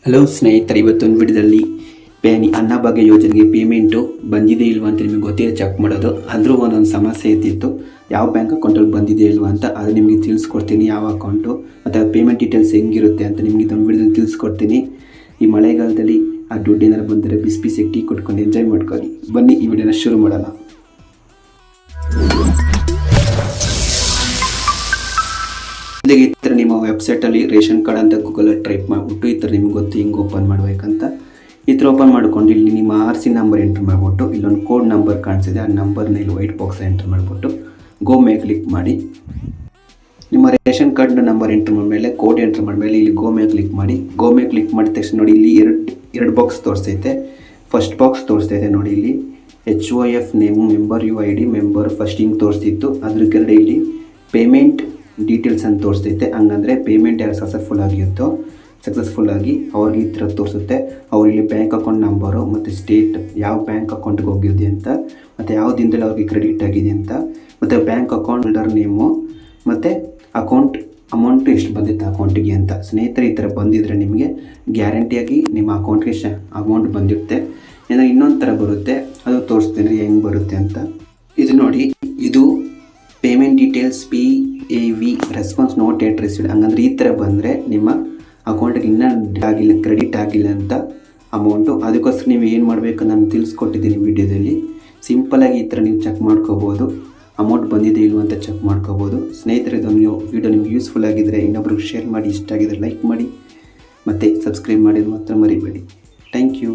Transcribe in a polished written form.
Hello ಸ್ನೇಹಿತರೆ, ಇವತ್ತೊಂದು ವಿಡಿಯೋದಲ್ಲಿ ಅನ್ನಭಾಗ್ಯ ಯೋಜನೆಗೆ ಪೇಮೆಂಟು ಬಂದಿದೆ ಇಲ್ವಾ ಅಂತ ನಿಮಗೆ ಗೊತ್ತಿದೆ ಚೆಕ್ ಮಾಡೋದು. ಅಂದರೂ ಒಂದೊಂದು ಸಮಸ್ಯೆ ಇದ್ದಿತ್ತು, ಯಾವ ಬ್ಯಾಂಕ್ ಅಕೌಂಟಲ್ಲಿ ಬಂದಿದೆ ಇಲ್ವಾ ಅಂತ. ಅದು ನಿಮಗೆ ತಿಳಿಸ್ಕೊಡ್ತೀನಿ, ಯಾವ ಅಕೌಂಟು ಮತ್ತು ಪೇಮೆಂಟ್ ಡೀಟೇಲ್ಸ್ ಹೆಂಗಿರುತ್ತೆ ಅಂತ ನಿಮಗೆ ಇದೊಂದು ವಿಡಿಯೋದಲ್ಲಿ ತಿಳಿಸ್ಕೊಡ್ತೀನಿ. ಈ ಮಳೆಗಾಲದಲ್ಲಿ ಆ ದುಡ್ಡು ಏನಾರು ಬಂದರೆ ಬಿಸಿ ಬಿಸಿ ಟೀ ಕೊಟ್ಕೊಂಡು ಎಂಜಾಯ್ ಮಾಡ್ಕೊಳ್ಳಿ. ಬನ್ನಿ ಈ ವಿಡಿಯೋನ ಶುರು ಮಾಡೋಣ. ಈ ಥರ ನಿಮ್ಮ ವೆಬ್ಸೈಟಲ್ಲಿ ರೇಷನ್ ಕಾರ್ಡ್ ಅಂತ ಗೂಗಲಲ್ಲಿ ಟೈಪ್ ಮಾಡಿಬಿಟ್ಟು ಈ ಥರ ನಿಮ್ಗೆ ಗೊತ್ತು ಹಿಂಗೆ ಓಪನ್ ಮಾಡಬೇಕಂತ. ಈ ಥರ ಓಪನ್ ಮಾಡ್ಕೊಂಡು ಇಲ್ಲಿ ನಿಮ್ಮ RC ನಂಬರ್ ಎಂಟ್ರ್ ಮಾಡಿಬಿಟ್ಟು ಇಲ್ಲೊಂದು ಕೋಡ್ ನಂಬರ್ ಕಾಣಿಸಿದೆ, ಆ ನಂಬರ್ನ ಇಲ್ಲಿ ವೈಟ್ ಬಾಕ್ಸ್ ಎಂಟ್ರ್ ಮಾಡಿಬಿಟ್ಟು ಗೋ ಮೇಲೆ ಕ್ಲಿಕ್ ಮಾಡಿ. ನಿಮ್ಮ ರೇಷನ್ ಕಾರ್ಡ್ನ ನಂಬರ್ ಎಂಟ್ರ್ ಮಾಡಿದ್ಮೇಲೆ ಕೋಡ್ ಎಂಟ್ರ್ ಮಾಡಿದ್ಮೇಲೆ ಇಲ್ಲಿ ಗೋ ಮೇಲೆ ಕ್ಲಿಕ್ ಮಾಡಿ. ಗೋ ಮೇಲೆ ಕ್ಲಿಕ್ ಮಾಡಿದ ತಕ್ಷಣ ನೋಡಿ ಇಲ್ಲಿ ಎರಡು ಬಾಕ್ಸ್ ತೋರಿಸ್ತೈತೆ. ಫಸ್ಟ್ ಬಾಕ್ಸ್ ತೋರಿಸ್ತೈತೆ ನೋಡಿ ಇಲ್ಲಿ HOF name, member UID, member first ಹಿಂಗೆ ತೋರಿಸ್ತಿತ್ತು. ಅದ್ರ ಕೆಳಗಡೆ ಇಲ್ಲಿ ಪೇಮೆಂಟ್ ಡೀಟೇಲ್ಸ್ ಅಂತ ತೋರಿಸ್ತೈತೆ. ಹಂಗಂದರೆ ಪೇಮೆಂಟ್ ಯಾರು ಸಕ್ಸಸ್ಫುಲ್ ಆಗಿ ಅವ್ರಿಗೆ ಈ ಥರ ತೋರಿಸುತ್ತೆ. ಅವ್ರು ಇಲ್ಲಿ ಬ್ಯಾಂಕ್ ಅಕೌಂಟ್ ನಂಬರು ಮತ್ತು ಸ್ಟೇಟ್ ಯಾವ ಬ್ಯಾಂಕ್ ಅಕೌಂಟ್ಗೆ ಹೋಗಿದೆ ಅಂತ, ಮತ್ತು ಯಾವ ದಿನದಲ್ಲಿ ಅವ್ರಿಗೆ ಕ್ರೆಡಿಟ್ ಆಗಿದೆ ಅಂತ, ಮತ್ತು ಬ್ಯಾಂಕ್ ಅಕೌಂಟ್ ಹೋಲ್ಡರ್ ನೇಮು ಮತ್ತು ಅಮೌಂಟು ಎಷ್ಟು ಬಂದಿತ್ತು ಅಕೌಂಟಿಗೆ ಅಂತ. ಸ್ನೇಹಿತರೆ, ಈ ಥರ ಬಂದಿದ್ದರೆ ನಿಮಗೆ ಗ್ಯಾರಂಟಿಯಾಗಿ ನಿಮ್ಮ ಅಕೌಂಟ್ಗೆ ಅಮೌಂಟ್ ಬಂದಿರುತ್ತೆ. ಇನ್ನೊಂದು ಥರ ಬರುತ್ತೆ, ಅದು ತೋರಿಸ್ತೀನಿ ಹೆಂಗೆ ಬರುತ್ತೆ ಅಂತ. ಇದು ನೋಡಿ, ಇದು payment details PAV response not yet received. ಹಂಗಂದ್ರೆ ಈ ಥರ ಬಂದರೆ ನಿಮ್ಮ ಅಕೌಂಟಿಗೆ ಇನ್ನೂ ಕ್ರೆಡಿಟ್ ಆಗಿಲ್ಲ ಅಂತ ಅಮೌಂಟು. ಅದಕ್ಕೋಸ್ಕರ ನೀವು ಏನು ಮಾಡಬೇಕು ನಾನು ತಿಳಿಸ್ಕೊಟ್ಟಿದ್ದೀನಿ ವಿಡಿಯೋದಲ್ಲಿ. ಸಿಂಪಲಾಗಿ ಈ ಥರ ನೀವು ಚೆಕ್ ಮಾಡ್ಕೋಬೋದು, ಅಮೌಂಟ್ ಬಂದಿದೆ ಇಲ್ವ ಅಂತ ಚೆಕ್ ಮಾಡ್ಕೋಬೋದು. ಸ್ನೇಹಿತರೆ, ಇದೊಂದು ವಿಡಿಯೋ ನಿಮ್ಗೆ ಯೂಸ್ಫುಲ್ ಆಗಿದ್ದರೆ ಇನ್ನೊಬ್ರಿಗೆ ಶೇರ್ ಮಾಡಿ, ಇಷ್ಟ ಆಗಿದ್ರೆ ಲೈಕ್ ಮಾಡಿ, ಮತ್ತು ಸಬ್ಸ್ಕ್ರೈಬ್ ಮಾಡಿದ್ರೆ ಮಾತ್ರ ಮರಿಬೇಡಿ. Thank you.